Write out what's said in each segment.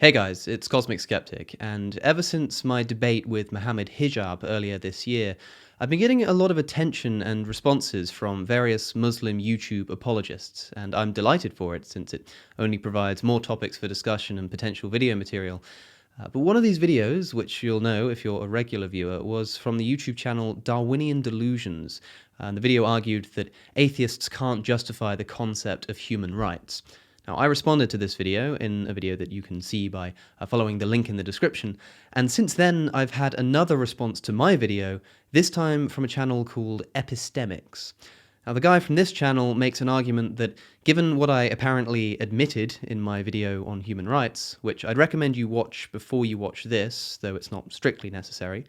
Hey guys, it's Cosmic Skeptic, and ever since my debate with Mohammed Hijab earlier this year, I've been getting a lot of attention and responses from various Muslim YouTube apologists, and I'm delighted for it since it only provides more topics for discussion and potential video material. But one of these videos, which you'll know if you're a regular viewer, was from the YouTube channel Darwinian Delusions, and the video argued that atheists can't justify the concept of human rights. Now, I responded to this video in a video that you can see by following the link in the description, and since then I've had another response to my video, this time from a channel called EpistemiX. Now, the guy from this channel makes an argument that, given what I apparently admitted in my video on human rights, which I'd recommend you watch before you watch this, though it's not strictly necessary,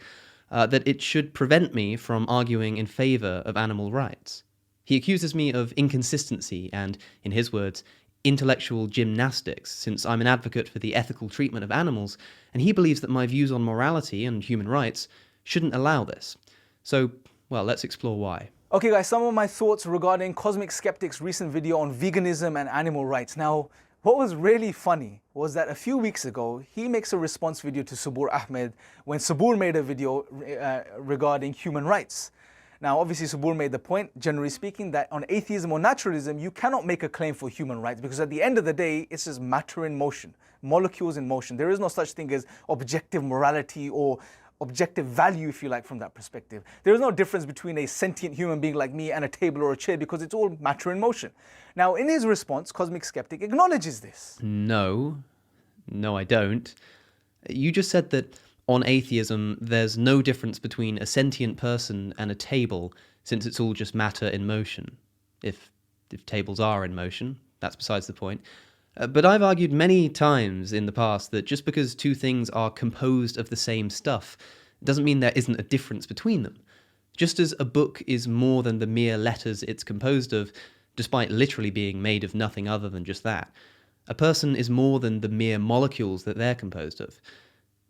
that it should prevent me from arguing in favour of animal rights. He accuses me of inconsistency and, in his words, intellectual gymnastics, since I'm an advocate for the ethical treatment of animals, and he believes that my views on morality and human rights shouldn't allow this. So, well, let's explore why. Okay guys, some of my thoughts regarding Cosmic Skeptic's recent video on veganism and animal rights. Now, what was really funny was that a few weeks ago, he makes a response video to Sabur Ahmed when Sabur made a video regarding human rights. Now, obviously, Sabur made the point, generally speaking, that on atheism or naturalism, you cannot make a claim for human rights because at the end of the day, it's just matter in motion, molecules in motion. There is no such thing as objective morality or objective value, if you like, from that perspective. There is no difference between a sentient human being like me and a table or a chair because it's all matter in motion. Now, in his response, Cosmic Skeptic acknowledges this. No, I don't. You just said that on atheism, there's no difference between a sentient person and a table, since it's all just matter in motion. If tables are in motion, that's besides the point. But I've argued many times in the past that just because two things are composed of the same stuff doesn't mean there isn't a difference between them. Just as a book is more than the mere letters it's composed of, despite literally being made of nothing other than just that, a person is more than the mere molecules that they're composed of.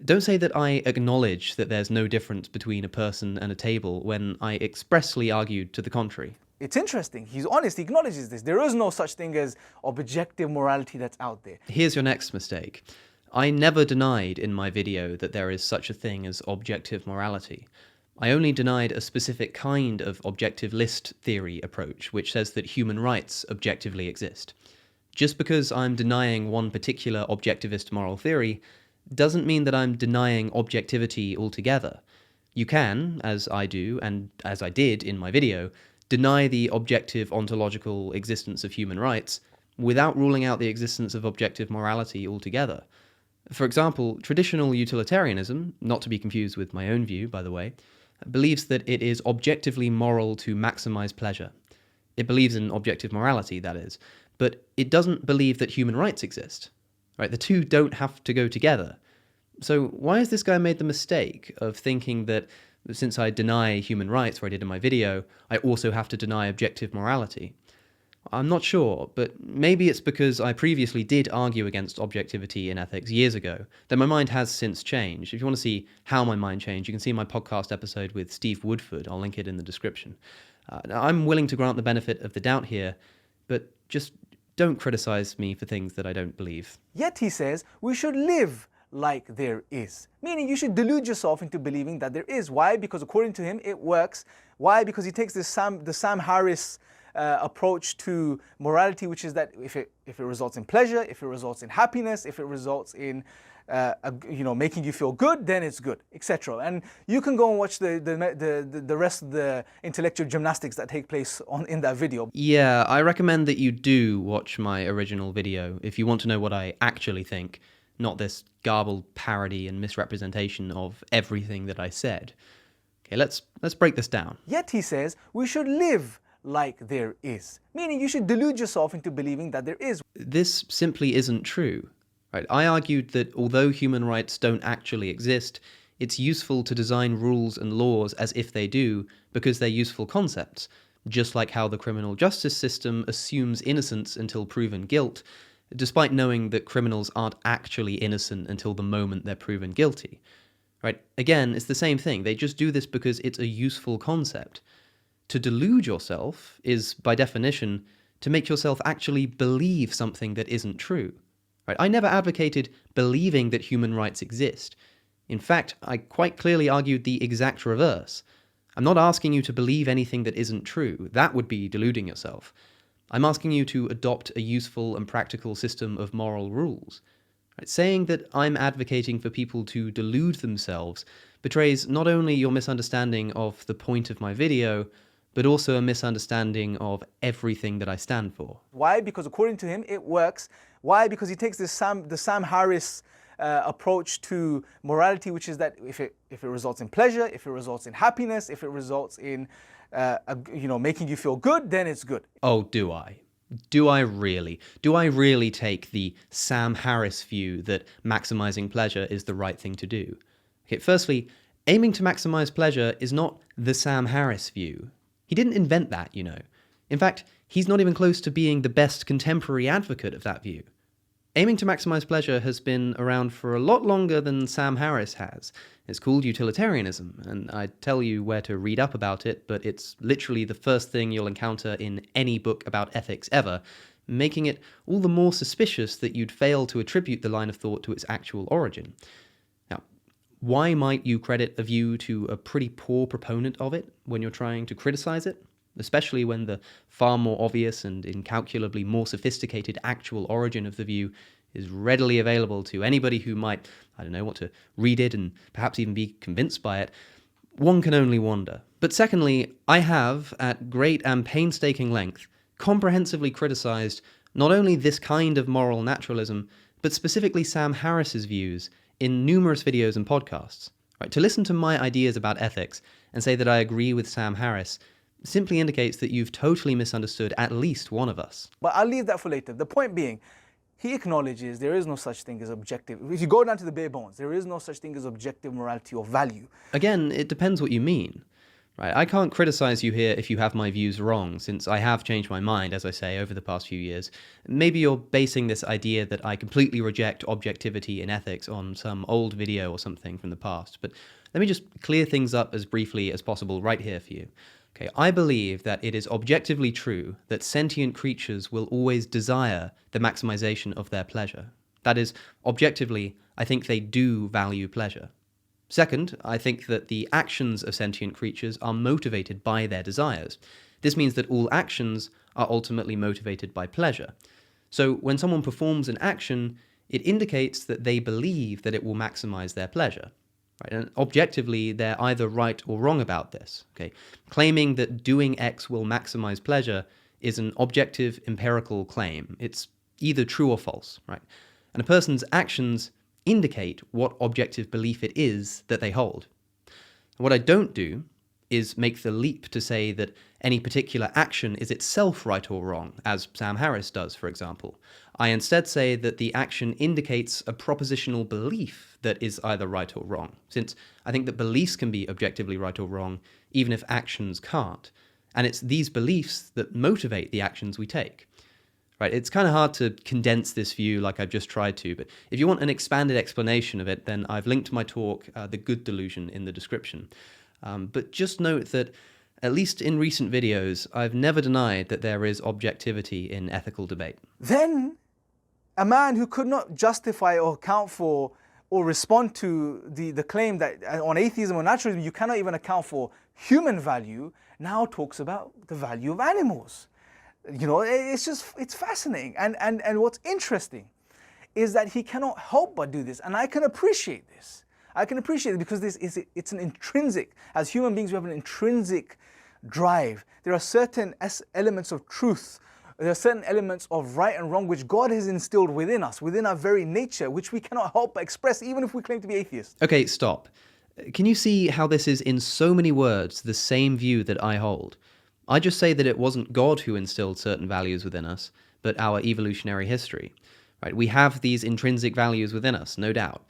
Don't say that I acknowledge that there's no difference between a person and a table when I expressly argued to the contrary. It's interesting. He's honest. He acknowledges this. There is no such thing as objective morality that's out there. Here's your next mistake. I never denied in my video that there is such a thing as objective morality. I only denied a specific kind of objective list theory approach, which says that human rights objectively exist. Just because I'm denying one particular objectivist moral theory doesn't mean that I'm denying objectivity altogether. You can, as I do, and as I did in my video, deny the objective ontological existence of human rights without ruling out the existence of objective morality altogether. For example, traditional utilitarianism, not to be confused with my own view, by the way, believes that it is objectively moral to maximize pleasure. It believes in objective morality, that is, but it doesn't believe that human rights exist. Right? The two don't have to go together. So why has this guy made the mistake of thinking that since I deny human rights, where I did in my video, I also have to deny objective morality? I'm not sure, but maybe it's because I previously did argue against objectivity in ethics years ago, that my mind has since changed. If you want to see how my mind changed, you can see my podcast episode with Steve Woodford. I'll link it in the description. Now, I'm willing to grant the benefit of the doubt here, but just don't criticize me for things that I don't believe. Yet he says we should live like there is. Meaning you should delude yourself into believing that there is. Why? Because according to him, it works. Why? Because he takes the Sam Harris approach to morality, which is that if it results in pleasure, if it results in happiness, if it results in making you feel good, then it's good, etc. And you can go and watch the rest of the intellectual gymnastics that take place in that video. Yeah, I recommend that you do watch my original video if you want to know what I actually think, not this garbled parody and misrepresentation of everything that I said. Okay, let's break this down. Yet he says we should live like there is, meaning you should delude yourself into believing that there is. This simply isn't true. Right? I argued that although human rights don't actually exist, it's useful to design rules and laws as if they do because they're useful concepts, just like how the criminal justice system assumes innocence until proven guilt, despite knowing that criminals aren't actually innocent until the moment they're proven guilty. Right? Again, it's the same thing. They just do this because it's a useful concept. To delude yourself is, by definition, to make yourself actually believe something that isn't true. Right? I never advocated believing that human rights exist. In fact, I quite clearly argued the exact reverse. I'm not asking you to believe anything that isn't true. That would be deluding yourself. I'm asking you to adopt a useful and practical system of moral rules. Right? Saying that I'm advocating for people to delude themselves betrays not only your misunderstanding of the point of my video, but also a misunderstanding of everything that I stand for. Why? Because according to him, it works. Why? Because he takes the Sam Harris approach to morality, which is that if it results in pleasure, if it results in happiness, if it results in making you feel good, then it's good. Oh, do I? Do I really? Do I really take the Sam Harris view that maximizing pleasure is the right thing to do? Okay, firstly, aiming to maximize pleasure is not the Sam Harris view. He didn't invent that, you know. In fact, he's not even close to being the best contemporary advocate of that view. Aiming to maximize pleasure has been around for a lot longer than Sam Harris has. It's called utilitarianism, and I'd tell you where to read up about it, but it's literally the first thing you'll encounter in any book about ethics ever, making it all the more suspicious that you'd fail to attribute the line of thought to its actual origin. Now, why might you credit a view to a pretty poor proponent of it when you're trying to criticize it? Especially when the far more obvious and incalculably more sophisticated actual origin of the view is readily available to anybody who might, want to read it and perhaps even be convinced by it. One can only wonder. But secondly, I have, at great and painstaking length, comprehensively criticized not only this kind of moral naturalism, but specifically Sam Harris's views in numerous videos and podcasts. Right? To listen to my ideas about ethics and say that I agree with Sam Harris simply indicates that you've totally misunderstood at least one of us. But I'll leave that for later. The point being, he acknowledges there is no such thing as objective. If you go down to the bare bones, there is no such thing as objective morality or value. Again, it depends what you mean. Right? I can't criticize you here if you have my views wrong, since I have changed my mind, as I say, over the past few years. Maybe you're basing this idea that I completely reject objectivity in ethics on some old video or something from the past, but let me just clear things up as briefly as possible right here for you. Okay, I believe that it is objectively true that sentient creatures will always desire the maximization of their pleasure. That is, objectively, I think they do value pleasure. Second, I think that the actions of sentient creatures are motivated by their desires. This means that all actions are ultimately motivated by pleasure. So when someone performs an action, it indicates that they believe that it will maximize their pleasure. Right? And objectively, they're either right or wrong about this. Okay? Claiming that doing X will maximize pleasure is an objective, empirical claim. It's either true or false. Right? And a person's actions indicate what objective belief it is that they hold. What I don't do is make the leap to say that any particular action is itself right or wrong, as Sam Harris does, for example. I instead say that the action indicates a propositional belief that is either right or wrong, since I think that beliefs can be objectively right or wrong, even if actions can't. And it's these beliefs that motivate the actions we take. Right? It's kind of hard to condense this view like I've just tried to, but if you want an expanded explanation of it, then I've linked my talk, The Good Delusion, in the description. But just note that, at least in recent videos, I've never denied that there is objectivity in ethical debate. Then, a man who could not justify or account for or respond to the claim that on atheism or naturalism you cannot even account for human value, now talks about the value of animals. You know, it's fascinating. And what's interesting is that he cannot help but do this. And I can appreciate this. I can appreciate it because it's an intrinsic, as human beings we have an intrinsic drive. There are certain elements of truth, there are certain elements of right and wrong which God has instilled within us, within our very nature, which we cannot help but express even if we claim to be atheists. Okay, stop. Can you see how this is in so many words the same view that I hold? I just say that it wasn't God who instilled certain values within us, but our evolutionary history. Right? We have these intrinsic values within us, no doubt.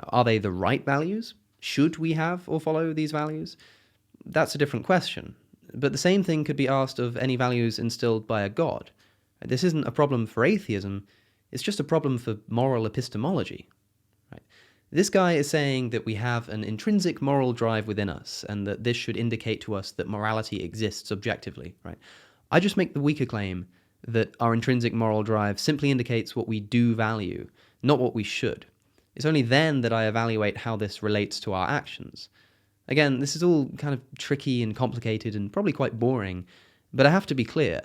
Are they the right values? Should we have or follow these values? That's a different question. But the same thing could be asked of any values instilled by a god. This isn't a problem for atheism, it's just a problem for moral epistemology. Right? This guy is saying that we have an intrinsic moral drive within us, and that this should indicate to us that morality exists objectively. Right? I just make the weaker claim that our intrinsic moral drive simply indicates what we do value, not what we should. It's only then that I evaluate how this relates to our actions. Again, this is all kind of tricky and complicated and probably quite boring, but I have to be clear.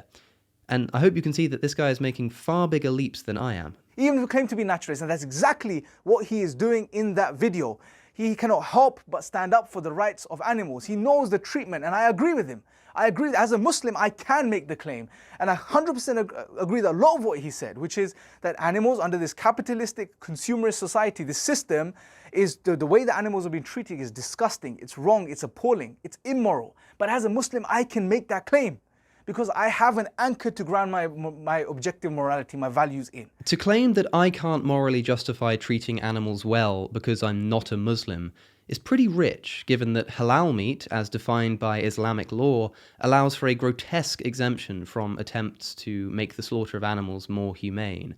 And I hope you can see that this guy is making far bigger leaps than I am. Even if you claim to be naturalist, and that's exactly what he is doing in that video. He cannot help but stand up for the rights of animals. He knows the treatment, and I agree with him. I agree that as a Muslim, I can make the claim. And I 100% agree with a lot of what he said, which is that animals under this capitalistic, consumerist society, this system, is the way that animals are being treated is disgusting, it's wrong, it's appalling, it's immoral. But as a Muslim, I can make that claim, because I have an anchor to ground my objective morality, my values in. To claim that I can't morally justify treating animals well because I'm not a Muslim is pretty rich, given that halal meat, as defined by Islamic law, allows for a grotesque exemption from attempts to make the slaughter of animals more humane.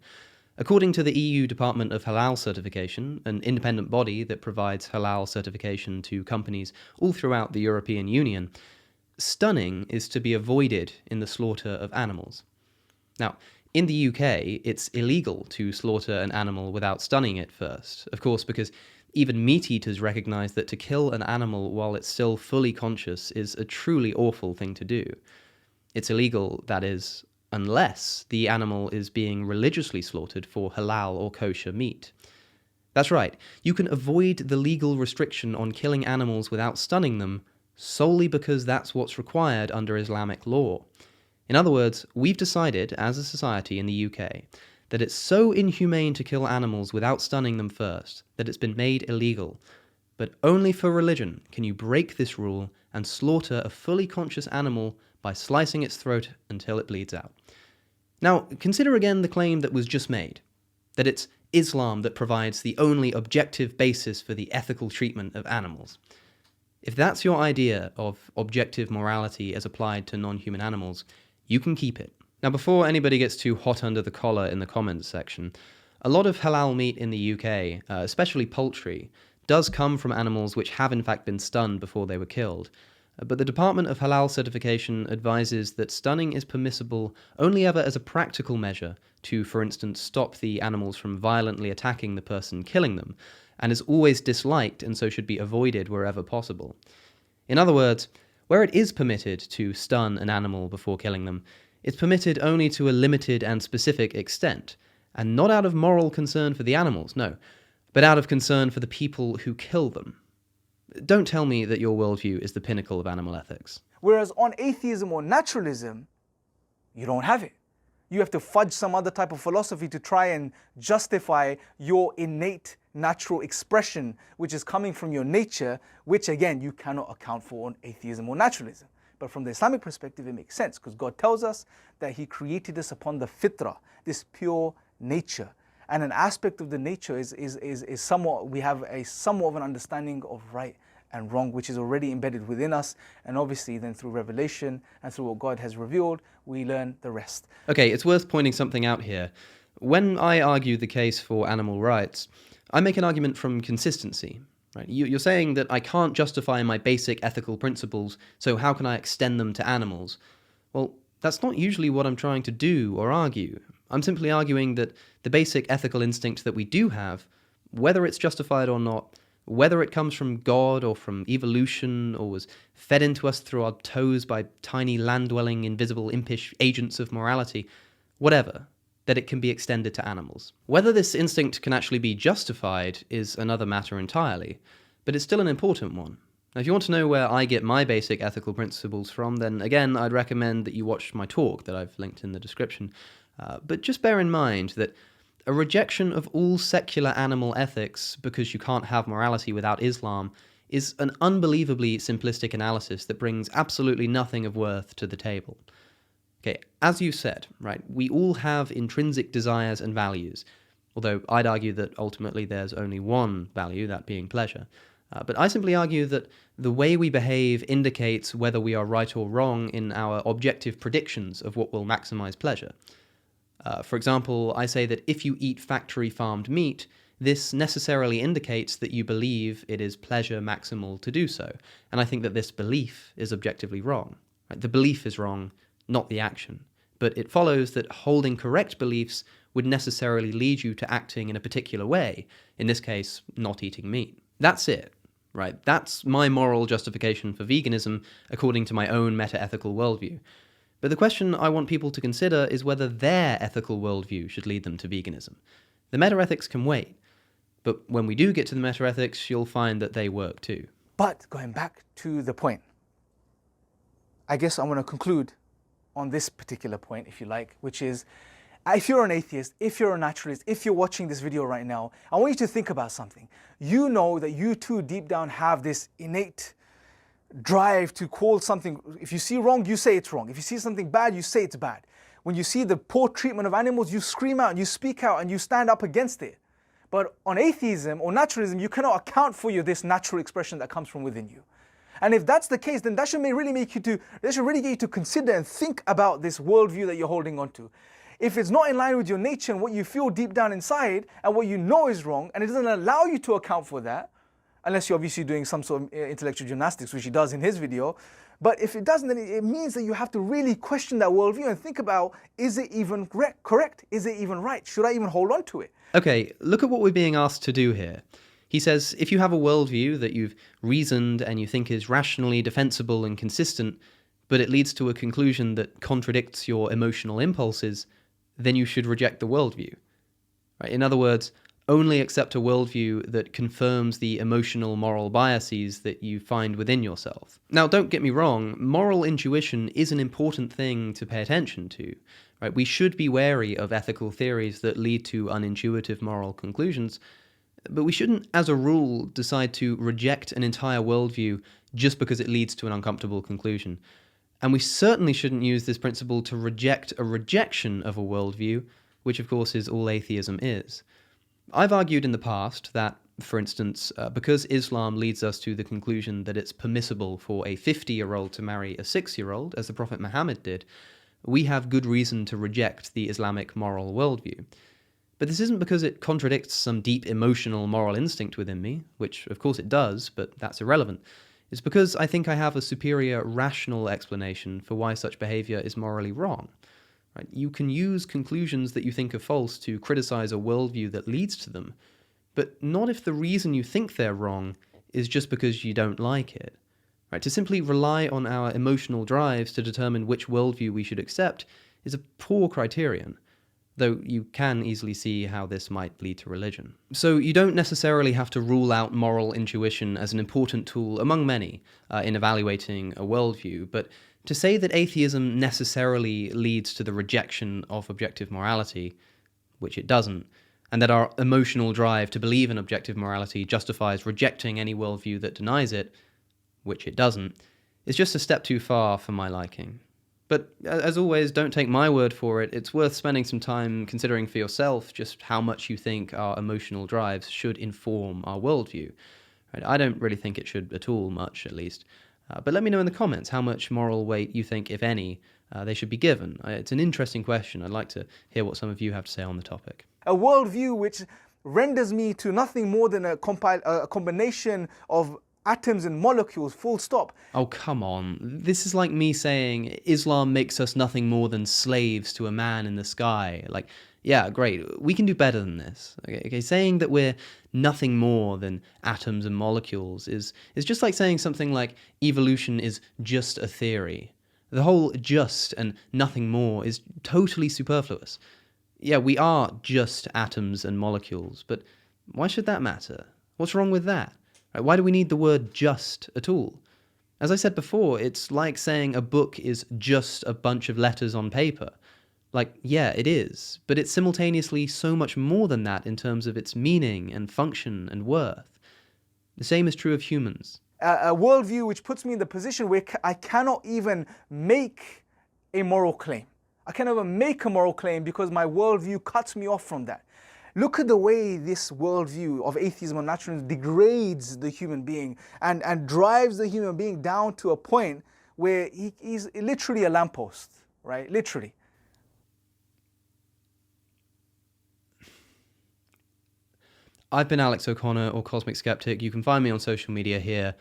According to the EU Department of Halal Certification, an independent body that provides halal certification to companies all throughout the European Union, stunning is to be avoided in the slaughter of animals. Now, in the UK, it's illegal to slaughter an animal without stunning it first, of course, because even meat eaters recognize that to kill an animal while it's still fully conscious is a truly awful thing to do. It's illegal, that is, unless the animal is being religiously slaughtered for halal or kosher meat. That's right, you can avoid the legal restriction on killing animals without stunning them solely because that's what's required under Islamic law. In other words, we've decided, as a society in the UK, that it's so inhumane to kill animals without stunning them first that it's been made illegal. But only for religion can you break this rule and slaughter a fully conscious animal by slicing its throat until it bleeds out. Now, consider again the claim that was just made, that it's Islam that provides the only objective basis for the ethical treatment of animals. If that's your idea of objective morality as applied to non-human animals, you can keep it. Now, before anybody gets too hot under the collar in the comments section, a lot of halal meat in the UK, especially poultry, does come from animals which have in fact been stunned before they were killed. But the Department of Halal Certification advises that stunning is permissible only ever as a practical measure to, for instance, stop the animals from violently attacking the person killing them, and is always disliked and so should be avoided wherever possible. In other words, where it is permitted to stun an animal before killing them, it's permitted only to a limited and specific extent, and not out of moral concern for the animals, no, but out of concern for the people who kill them. Don't tell me that your worldview is the pinnacle of animal ethics. Whereas on atheism or naturalism, you don't have it. You have to fudge some other type of philosophy to try and justify your innate natural expression, which is coming from your nature, which again, you cannot account for on atheism or naturalism. But from the Islamic perspective, it makes sense because God tells us that He created us upon the fitrah, this pure nature. And an aspect of the nature is somewhat, we have a somewhat of an understanding of right and wrong, which is already embedded within us. And obviously then through revelation and through what God has revealed, we learn the rest. Okay, it's worth pointing something out here. When I argue the case for animal rights, I make an argument from consistency. Right? You're saying that I can't justify my basic ethical principles, so how can I extend them to animals? Well, that's not usually what I'm trying to do or argue. I'm simply arguing that the basic ethical instinct that we do have, whether it's justified or not, whether it comes from God or from evolution or was fed into us through our toes by tiny land-dwelling, invisible, impish agents of morality, whatever, that it can be extended to animals. Whether this instinct can actually be justified is another matter entirely, but it's still an important one. Now, if you want to know where I get my basic ethical principles from, then again, I'd recommend that you watch my talk that I've linked in the description. But just bear in mind that a rejection of all secular animal ethics because you can't have morality without Islam is an unbelievably simplistic analysis that brings absolutely nothing of worth to the table. Okay, as you said, right, we all have intrinsic desires and values, although I'd argue that ultimately there's only one value, that being pleasure. But I simply argue that the way we behave indicates whether we are right or wrong in our objective predictions of what will maximize pleasure. For example, I say that if you eat factory-farmed meat, this necessarily indicates that you believe it is pleasure maximal to do so, and I think that this belief is objectively wrong. Right? The belief is wrong, not the action. but it follows that holding correct beliefs would necessarily lead you to acting in a particular way, in this case, not eating meat. That's it, right? That's my moral justification for veganism according to my own meta-ethical worldview. But the question I want people to consider is whether their ethical worldview should lead them to veganism. The meta-ethics can wait, but when we do get to the meta-ethics, you'll find that they work too. But going back to the point, I guess I want to conclude on this particular point, if you like, which is, if you're an atheist, if you're a naturalist, if you're watching this video right now, I want you to think about something. You know that you too deep down have this innate drive to call something. If you see wrong, you say it's wrong. If you see something bad, you say it's bad. When you see the poor treatment of animals, you scream out and you speak out and you stand up against it. But on atheism or naturalism, you cannot account for this natural expression that comes from within you. And if that's the case, then that should really get you to consider and think about this worldview that you're holding on to. If it's not in line with your nature and what you feel deep down inside and what you know is wrong, and it doesn't allow you to account for that, unless you're obviously doing some sort of intellectual gymnastics, which he does in his video. But if it doesn't, then it means that you have to really question that worldview and think about, is it even correct? Is it even right? Should I even hold on to it? Okay, look at what we're being asked to do here. He says, if you have a worldview that you've reasoned and you think is rationally defensible and consistent, but it leads to a conclusion that contradicts your emotional impulses, then you should reject the worldview. Right? In other words, only accept a worldview that confirms the emotional moral biases that you find within yourself. Now, don't get me wrong, moral intuition is an important thing to pay attention to. Right? We should be wary of ethical theories that lead to unintuitive moral conclusions, but we shouldn't, as a rule, decide to reject an entire worldview just because it leads to an uncomfortable conclusion. And we certainly shouldn't use this principle to reject a rejection of a worldview, which of course is all atheism is. I've argued in the past that, for instance, because Islam leads us to the conclusion that it's permissible for a 50-year-old to marry a 6-year-old, as the Prophet Muhammad did, we have good reason to reject the Islamic moral worldview. But this isn't because it contradicts some deep emotional moral instinct within me, which of course it does, but that's irrelevant. It's because I think I have a superior rational explanation for why such behavior is morally wrong. Right? You can use conclusions that you think are false to criticize a worldview that leads to them, but not if the reason you think they're wrong is just because you don't like it. Right? To simply rely on our emotional drives to determine which worldview we should accept is a poor criterion, though you can easily see how this might lead to religion. So you don't necessarily have to rule out moral intuition as an important tool among many in evaluating a worldview, but to say that atheism necessarily leads to the rejection of objective morality, which it doesn't, and that our emotional drive to believe in objective morality justifies rejecting any worldview that denies it, which it doesn't, is just a step too far for my liking. But as always, don't take my word for it. It's worth spending some time considering for yourself just how much you think our emotional drives should inform our worldview. Right? I don't really think it should at all, much at least. But let me know in the comments how much moral weight you think, if any, they should be given. It's an interesting question. I'd like to hear what some of you have to say on the topic. A worldview which renders me to nothing more than a combination of atoms and molecules, full stop. Oh, come on. This is like me saying Islam makes us nothing more than slaves to a man in the sky. Like, yeah, great. We can do better than this. Okay, saying that we're nothing more than atoms and molecules is just like saying something like evolution is just a theory. The whole just and nothing more is totally superfluous. Yeah, we are just atoms and molecules, but why should that matter? What's wrong with that? Right, why do we need the word just at all? As I said before, it's like saying a book is just a bunch of letters on paper. Like, yeah, it is, but it's simultaneously so much more than that in terms of its meaning and function and worth. The same is true of humans. A worldview which puts me in the position where I cannot even make a moral claim. I cannot even make a moral claim because my worldview cuts me off from that. Look at the way this worldview of atheism and naturalism degrades the human being and drives the human being down to a point where he's literally a lamppost, right? Literally. I've been Alex O'Connor, or Cosmic Skeptic. You can find me on social media here.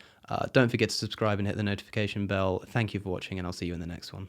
Don't forget to subscribe and hit the notification bell. Thank you for watching, and I'll see you in the next one.